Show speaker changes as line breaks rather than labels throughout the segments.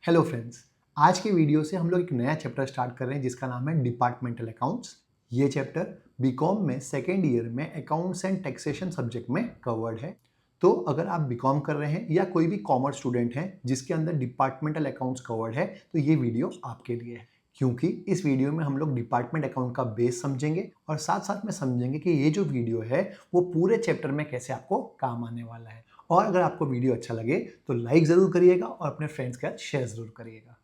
Hello friends, आज की video से हम लोग एक नया चैप्टर स्टार्ट कर रहे हैं जिसका नाम है डिपार्टमेंटल अकाउंट्स। ये चैप्टर बीकॉम में सेकेंड ईयर में अकाउंट्स एंड टैक्सेशन सब्जेक्ट में कवर्ड है। तो अगर आप बीकॉम कर रहे हैं या कोई भी कॉमर्स स्टूडेंट हैं जिसके अंदर डिपार्टमेंटल अकाउंट्स कवर्ड है तो ये वीडियो आपके लिए है, क्योंकि इस वीडियो में हम लोग डिपार्टमेंट अकाउंट का बेस समझेंगे और साथ साथ में समझेंगे कि ये जो वीडियो है वो पूरे चैप्टर में कैसे आपको काम आने वाला है। और अगर आपको वीडियो अच्छा लगे तो लाइक ज़रूर करिएगा और अपने फ्रेंड्स के साथ शेयर ज़रूर करिएगा।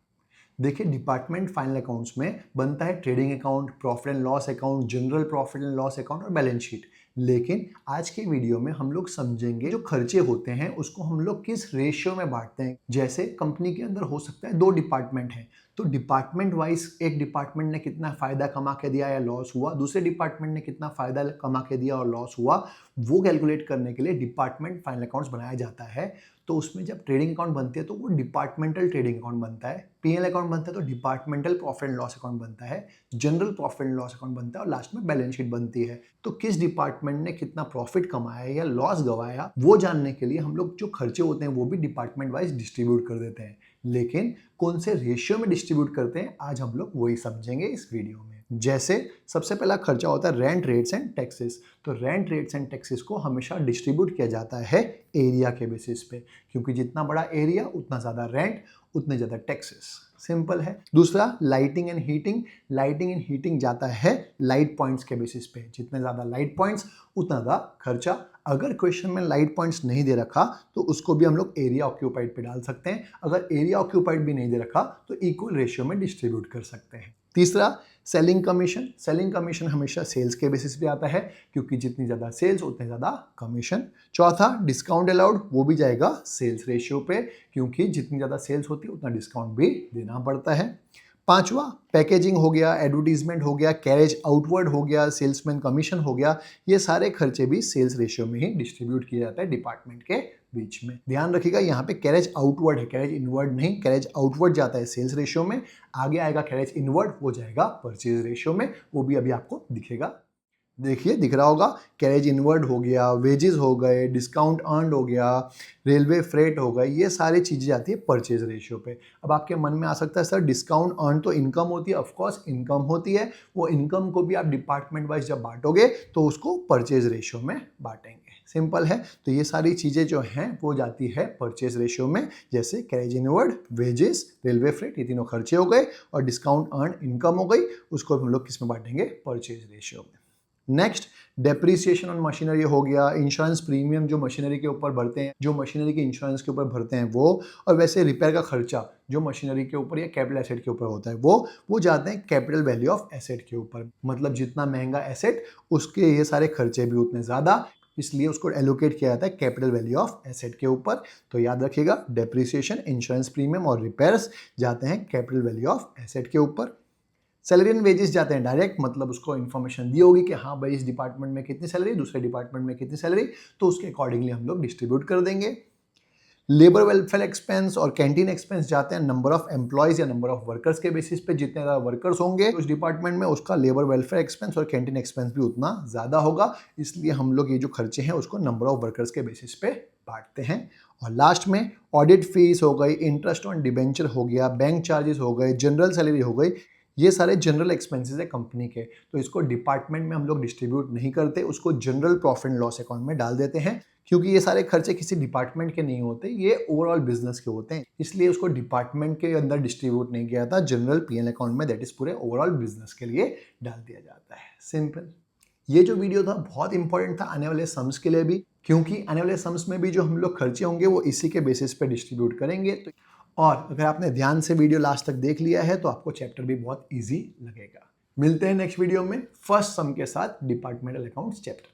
देखिए, डिपार्टमेंट फाइनल अकाउंट्स में बनता है trading account, profit and loss account, general profit and loss account और बैलेंस शीट। लेकिन आज के वीडियो में हम लोग समझेंगे जो खर्चे होते हैं उसको हम लोग किस रेशियो में बांटते हैं। जैसे कंपनी के अंदर हो सकता है 2 डिपार्टमेंट हैं, तो डिपार्टमेंट वाइज एक डिपार्टमेंट ने कितना फायदा कमा के दिया या लॉस हुआ, दूसरे डिपार्टमेंट ने कितना फायदा कमा के दिया और लॉस हुआ, वो कैलकुलेट करने के लिए डिपार्टमेंट फाइनल अकाउंट्स बनाया जाता है। तो उसमें जब ट्रेडिंग अकाउंट बनती है तो वो डिपार्टमेंटल ट्रेडिंग अकाउंट बनता है, पीएल अकाउंट बनता है तो departmental profit and loss account बनता है, general profit and loss account बनता है और लास्ट में बैलेंस शीट बनती है। तो किस डिपार्टमेंट ने कितना प्रॉफिट कमाया या लॉस गवाया वो जानने के लिए हम लोग जो खर्चे होते हैं वो भी डिपार्टमेंट वाइज डिस्ट्रीब्यूट कर देते हैं। लेकिन कौन से रेशियो में डिस्ट्रीब्यूट करते हैं आज हम लोग वही समझेंगे इस वीडियो में। जैसे सबसे पहला खर्चा होता है रेंट, रेट्स एंड टैक्सेस। तो रेंट, रेट्स एंड टैक्सेस को हमेशा डिस्ट्रीब्यूट किया जाता है एरिया के बेसिस पे, क्योंकि जितना बड़ा एरिया उतना ज़्यादा रेंट, उतने ज़्यादा टैक्सेस। सिंपल है। दूसरा lighting and heating. Lighting and heating जाता है लाइट पॉइंट्स के बेसिस पे, जितने ज़्यादा लाइट पॉइंट्स उतना ज़्यादा खर्चा। अगर क्वेश्चन में लाइट पॉइंट्स नहीं दे रखा तो उसको भी हम लोग एरिया ऑक्यूपाइड पे डाल सकते हैं। अगर एरिया ऑक्यूपाइड भी नहीं दे रखा तो इक्वल रेशियो में डिस्ट्रीब्यूट कर सकते हैं। तीसरा सेलिंग कमीशन। सेलिंग कमीशन हमेशा सेल्स के बेसिस पे आता है, क्योंकि जितनी ज़्यादा सेल्स उतने ज़्यादा कमीशन। चौथा डिस्काउंट अलाउड, वो भी जाएगा सेल्स रेशियो पे, क्योंकि जितनी ज़्यादा सेल्स होती है उतना डिस्काउंट भी देना पड़ता है। पांचवा पैकेजिंग हो गया, एडवर्टीजमेंट हो गया, कैरेज आउटवर्ड हो गया, सेल्समैन कमीशन हो गया। ये सारे खर्चे भी सेल्स रेशियो में ही डिस्ट्रीब्यूट किया जाता है डिपार्टमेंट के बीच में। ध्यान रखिएगा, यहाँ पे कैरेज आउटवर्ड है, कैरेज इनवर्ड नहीं। कैरेज आउटवर्ड जाता है सेल्स रेशियो में, आगे आएगा कैरेज इनवर्ड, वो जाएगा परचेज रेशियो में, वो भी अभी आपको दिखेगा। देखिए दिख रहा होगा, कैरेज इनवर्ड हो गया, वेजेस हो गए, डिस्काउंट अर्नड हो गया, रेलवे फ्रेट हो गए, ये सारी चीज़ें जाती है परचेज रेशियो पे। अब आपके मन में आ सकता है सर डिस्काउंट अर्न तो इनकम होती है। ऑफकोर्स इनकम होती है, वो इनकम को भी आप डिपार्टमेंट वाइज जब बांटोगे तो उसको परचेज रेशियो में बांटेंगे। सिंपल है। तो ये सारी चीज़ें जो हैं वो जाती है परचेज रेशियो में, जैसे carriage inward, wages, railway freight, ये तीनों खर्चे हो गए, और डिस्काउंट अर्न इनकम हो गई, उसको हम लोग किस में बांटेंगे, परचेज रेशियो में। नेक्स्ट डेप्रिसिएशन ऑन मशीनरी हो गया, इंश्योरेंस प्रीमियम जो मशीनरी के ऊपर भरते हैं, जो मशीनरी के इंश्योरेंस के ऊपर भरते हैं वो, और वैसे रिपेयर का खर्चा जो मशीनरी के ऊपर या कैपिटल एसेट के ऊपर होता है वो जाते हैं कैपिटल वैल्यू ऑफ एसेट के ऊपर। मतलब जितना महंगा एसेट उसके ये सारे खर्चे भी उतने ज़्यादा, इसलिए उसको एलोकेट किया जाता है कैपिटल वैल्यू ऑफ एसेट के ऊपर। तो याद रखिएगा, डेप्रिसिएशन, इंश्योरेंस प्रीमियम और रिपेयर्स जाते हैं कैपिटल वैल्यू ऑफ एसेट के ऊपर। सैलरी एंड वेजेस जाते हैं डायरेक्ट, मतलब उसको इन्फॉर्मेशन दी होगी कि हाँ भाई इस डिपार्टमेंट में कितनी सैलरी, दूसरे डिपार्टमेंट में कितनी सैलरी, तो उसके अकॉर्डिंगली हम लोग डिस्ट्रीब्यूट कर देंगे। लेबर वेलफेयर एक्सपेंस और कैंटीन एक्सपेंस जाते हैं नंबर ऑफ एम्प्लॉयज या नंबर ऑफ वर्कर्स के बेसिस पे। जितने ज़्यादा वर्कर्स होंगे उस डिपार्टमेंट में, उसका लेबर वेलफेयर एक्सपेंस और कैंटीन एक्सपेंस भी उतना ज़्यादा होगा। इसलिए हम लोग ये जो खर्चे हैं उसको नंबर ऑफ वर्कर्स के बेसिस पे बांटते हैं। और लास्ट में ऑडिट फीस हो गई, इंटरेस्ट ऑन डिबेंचर हो गया, बैंक चार्जेस हो गए, जनरल सैलरी हो गई, ये सारे जनरल एक्सपेंसेस है कंपनी के। तो इसको डिपार्टमेंट में हम लोग डिस्ट्रीब्यूट नहीं करते, उसको general profit and loss account में डाल देते हैं, क्योंकि ये सारे खर्चे किसी डिपार्टमेंट के नहीं होते, ये ओवरऑल बिजनेस के होते हैं। इसलिए उसको डिपार्टमेंट के अंदर डिस्ट्रीब्यूट नहीं किया जाता, जनरल पीएल अकाउंट में, दैट इज पूरे ओवरऑल बिजनेस के लिए डाल दिया जाता है। सिंपल। ये जो वीडियो था बहुत इंपॉर्टेंट था आने वाले सम्स के लिए भी, क्योंकि आने वाले सम्स में भी जो हम लोग खर्चे होंगे वो इसी के बेसिस पे डिस्ट्रीब्यूट करेंगे। तो और अगर आपने ध्यान से वीडियो लास्ट तक देख लिया है तो आपको चैप्टर भी बहुत इजी लगेगा। मिलते हैं नेक्स्ट वीडियो में फर्स्ट सम के साथ डिपार्टमेंटल अकाउंट्स चैप्टर।